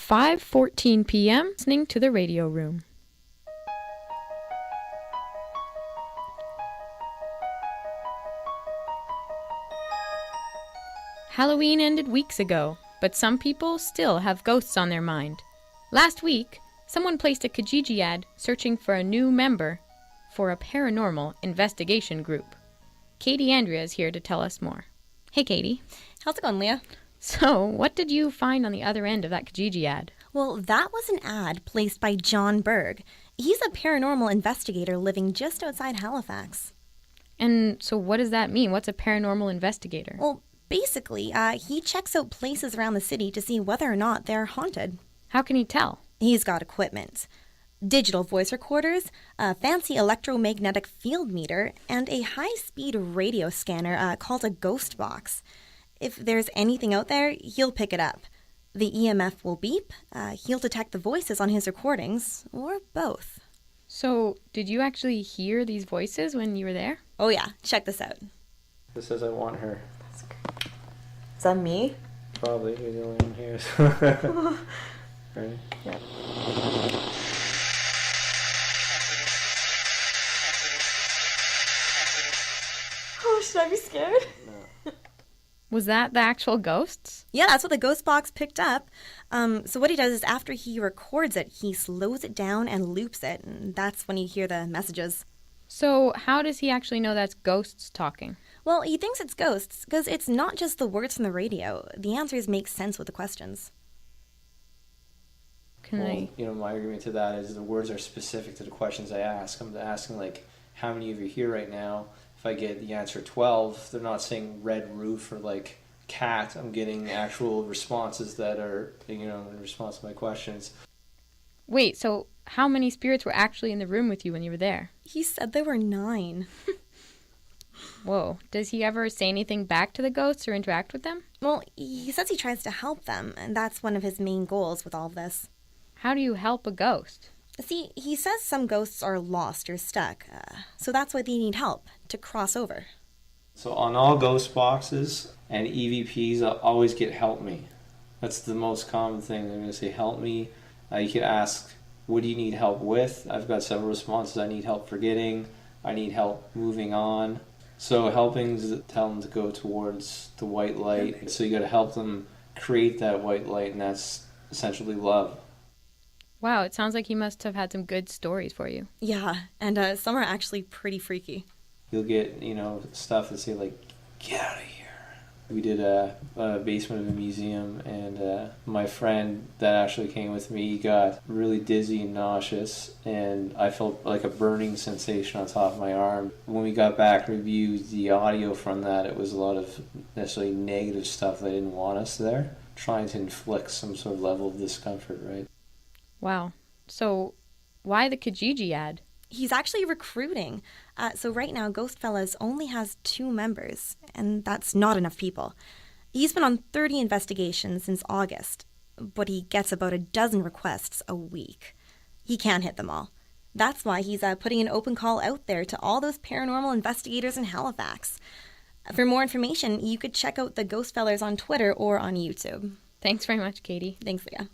5:14 p.m. listening to the radio room. Halloween ended weeks ago, but some people still have ghosts on their mind. Last week, someone placed a Kijiji ad searching for a new member for a paranormal investigation group. Katie Andrea is here to tell us more. Hey, Katie. How's it going, Leah? So, what did you find on the other end of that Kijiji ad? Well, that was an ad placed by John Berg. He's a paranormal investigator living just outside Halifax. And so what does that mean? What's a paranormal investigator? Well, basically, he checks out places around the city to see whether or not they're haunted. How can he tell? He's got equipment. Digital voice recorders, a fancy electromagnetic field meter, and a high-speed radio scanner called a ghost box. If there's anything out there, he'll pick it up. The EMF will beep, he'll detect the voices on his recordings, or both. So, did you actually hear these voices when you were there? Oh yeah, check this out. This says I want her. Is that me? Probably, you're the only one here. So. Right? Yeah. Oh, should I be scared? No. Was that the actual ghosts? Yeah, that's what the ghost box picked up. So what he does is after he records it, he slows it down and loops it, and that's when you hear the messages. So how does he actually know that's ghosts talking? Well, he thinks it's ghosts because it's not just the words from the radio. The answers make sense with the questions. My argument to that is the words are specific to the questions I ask. I'm asking, like, how many of you are here right now? If I get the answer 12, they're not saying red roof or, like, cat. I'm getting actual responses that are, in response to my questions. Wait, so how many spirits were actually in the room with you when you were there? He said there were 9. Whoa. Does he ever say anything back to the ghosts or interact with them? Well, he says he tries to help them, and that's one of his main goals with all of this. How do you help a ghost? See, he says some ghosts are lost or stuck, so that's why they need help, to cross over. So on all ghost boxes and EVPs, I'll always get help me. That's the most common thing. They're going to say help me. You could ask, what do you need help with? I've got several responses. I need help forgetting. I need help moving on. So helping is tell them to go towards the white light. Okay. So you got to help them create that white light, and that's essentially love. Wow, it sounds like he must have had some good stories for you. Yeah, and some are actually pretty freaky. You'll get, stuff that say, like, get out of here. We did a basement of a museum, and my friend that actually came with me got really dizzy and nauseous, and I felt like a burning sensation on top of my arm. When we got back, reviewed the audio from that, it was a lot of necessarily negative stuff that didn't want us there, trying to inflict some sort of level of discomfort, right? Wow. So why the Kijiji ad? He's actually recruiting. So right now, Ghostfellas only has 2 members, and that's not enough people. He's been on 30 investigations since August, but he gets about a dozen requests a week. He can't hit them all. That's why he's putting an open call out there to all those paranormal investigators in Halifax. For more information, you could check out the Ghostfellas on Twitter or on YouTube. Thanks very much, Katie. Thanks, Leah.